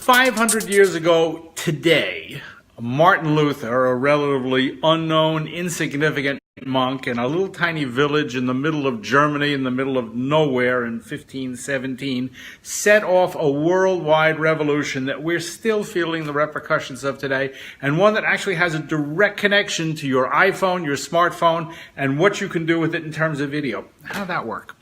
500 years ago today, Martin Luther, a relatively unknown, insignificant monk in a little tiny village in the middle of Germany, in the middle of nowhere in 1517, set off a worldwide revolution that we're still feeling the repercussions of today, and one that actually has a direct connection to your iPhone, your smartphone, and what you can do with it in terms of video. How did that work?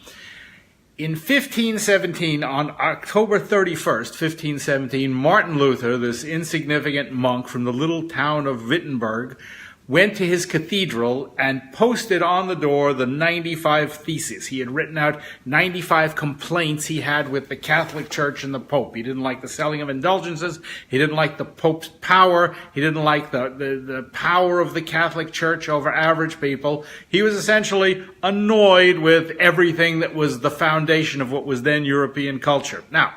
In 1517, on October 31st, 1517, Martin Luther, this insignificant monk from the little town of Wittenberg, went to his cathedral and posted on the door the 95 Theses. He had written out 95 complaints he had with the Catholic Church and the Pope. He didn't like the selling of indulgences. He didn't like the Pope's power. He didn't like the power of the Catholic Church over average people. He was essentially annoyed with everything that was the foundation of what was then European culture. Now,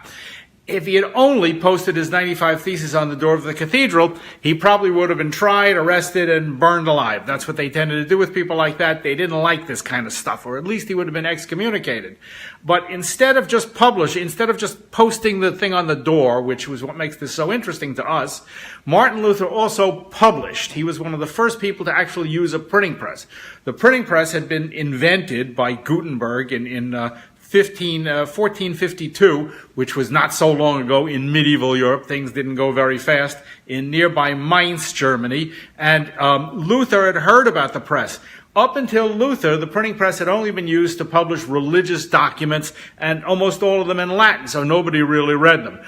if he had only posted his 95 Theses on the door of the cathedral, he probably would have been tried, arrested, and burned alive. That's what they tended to do with people like that. They didn't like this kind of stuff, or at least he would have been excommunicated. But instead of just posting the thing on the door, which was what makes this so interesting to us, Martin Luther also published. He was one of the first people to actually use a printing press. The printing press had been invented by Gutenberg in 1452, which was not so long ago in medieval Europe. Things didn't go very fast in nearby Mainz, Germany. And Luther had heard about the press. Up until Luther, the printing press had only been used to publish religious documents, and almost all of them in Latin, so nobody really read them.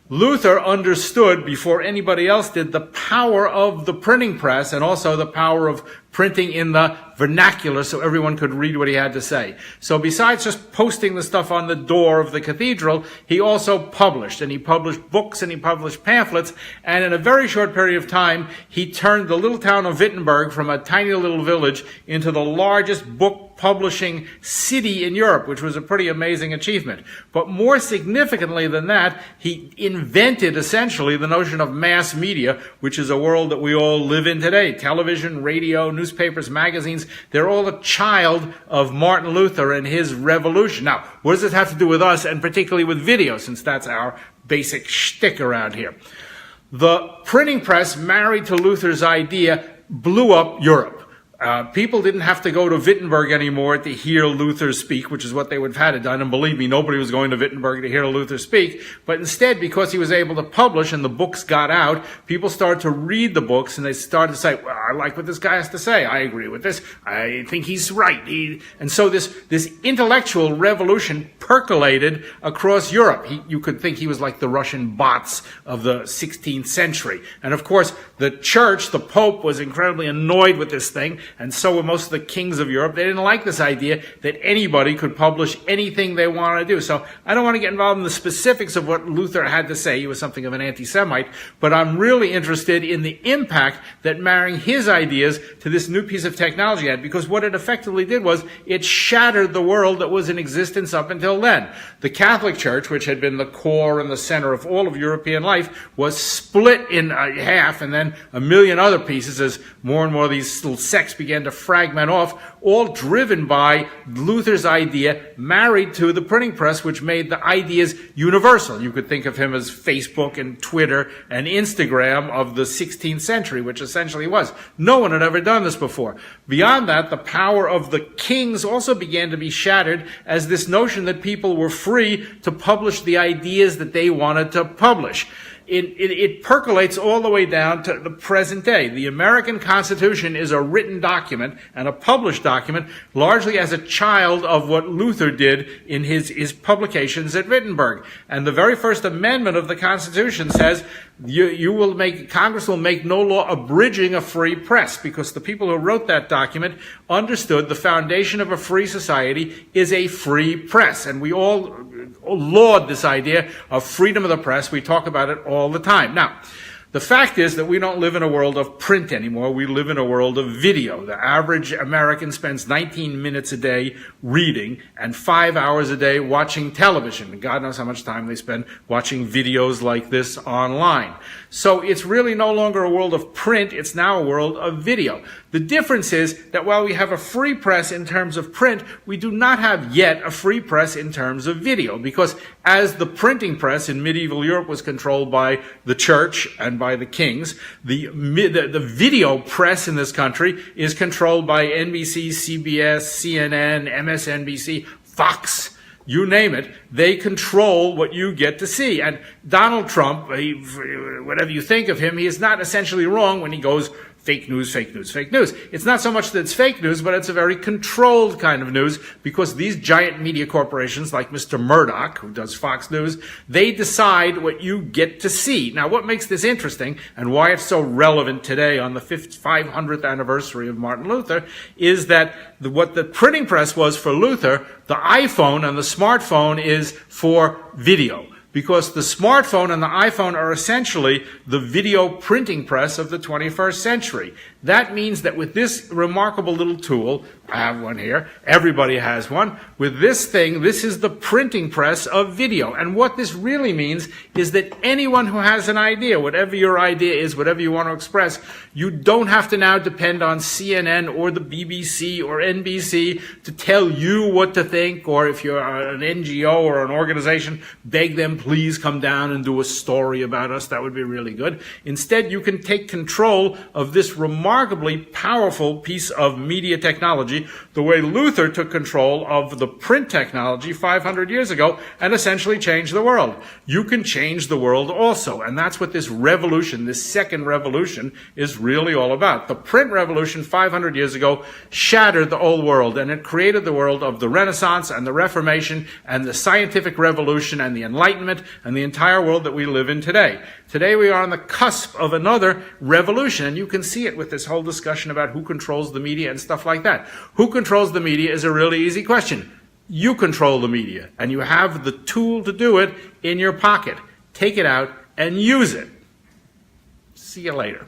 Luther understood, before anybody else did, the power of the printing press and also the power of printing in the vernacular so everyone could read what he had to say. So besides just posting the stuff on the door of the cathedral, he also published. And he published books and he published pamphlets. And in a very short period of time, he turned the little town of Wittenberg from a tiny little village into the largest book publishing city in Europe, which was a pretty amazing achievement. But more significantly than that, he invented essentially the notion of mass media, which is a world that we all live in today. Television, radio, newspapers, magazines, they're all a child of Martin Luther and his revolution. Now, what does this have to do with us, and particularly with video, since that's our basic shtick around here? The printing press, married to Luther's idea, blew up Europe. People didn't have to go to Wittenberg anymore to hear Luther speak, which is what they would have had to done. And believe me, nobody was going to Wittenberg to hear Luther speak. But instead, because he was able to publish and the books got out, people started to read the books and they started to say, well, I like what this guy has to say. I agree with this. I think he's right. And so this intellectual revolution percolated across Europe. You could think he was like the Russian bots of the 16th century. And of course, the church, the Pope, was incredibly annoyed with this thing. And so were most of the kings of Europe. They didn't like this idea that anybody could publish anything they wanted to do. So I don't want to get involved in the specifics of what Luther had to say. He was something of an anti-Semite. But I'm really interested in the impact that marrying his ideas to this new piece of technology had. Because what it effectively did was it shattered the world that was in existence up until then. The Catholic Church, which had been the core and the center of all of European life, was split in half, and then a million other pieces as more and more of these little sects began to fragment off, all driven by Luther's idea, married to the printing press, which made the ideas universal. You could think of him as Facebook and Twitter and Instagram of the 16th century, which essentially was. No one had ever done this before. Beyond that, the power of the kings also began to be shattered as this notion that people were free to publish the ideas that they wanted to publish. It percolates all the way down to the present day. The American Constitution is a written document and a published document, largely as a child of what Luther did in his publications at Wittenberg. And the very first amendment of the Constitution says Congress will make no law abridging a free press, because the people who wrote that document understood the foundation of a free society is a free press. And we all laud this idea of freedom of the press. We talk about it all the time. Now, The fact is that we don't live in a world of print anymore. We live in a world of video. The average American spends 19 minutes a day reading and 5 hours a day watching television. And God knows how much time they spend watching videos like this online. So it's really no longer a world of print. It's now a world of video. The difference is that while we have a free press in terms of print, we do not have yet a free press in terms of video, because as the printing press in medieval Europe was controlled by the church and by the kings, the video press in this country is controlled by NBC, CBS, CNN, MSNBC, Fox, you name it. They control what you get to see. And Donald Trump, whatever you think of him, he is not essentially wrong when he goes fake news, fake news, fake news. It's not so much that it's fake news, but it's a very controlled kind of news, because these giant media corporations like Mr. Murdoch, who does Fox News, they decide what you get to see. Now, what makes this interesting and why it's so relevant today on the 500th anniversary of Martin Luther is that what the printing press was for Luther, the iPhone and the smartphone is for video. Because the smartphone and the iPhone are essentially the video printing press of the 21st century. That means that with this remarkable little tool, I have one here, everybody has one, with this thing, this is the printing press of video. And what this really means is that anyone who has an idea, whatever your idea is, whatever you want to express, you don't have to now depend on CNN or the BBC or NBC to tell you what to think, or if you're an NGO or an organization, beg them, please come down and do a story about us. That would be really good. Instead, you can take control of this remarkably powerful piece of media technology the way Luther took control of the print technology 500 years ago and essentially changed the world. You can change the world also, and that's what this revolution, this second revolution, is really all about. The print revolution 500 years ago shattered the old world, and it created the world of the Renaissance and the Reformation and the scientific revolution and the Enlightenment and the entire world that we live in today. Today we are on the cusp of another revolution, and you can see it with this whole discussion about who controls the media and stuff like that. Who controls the media is a really easy question. You control the media, and you have the tool to do it in your pocket. Take it out and use it. See you later.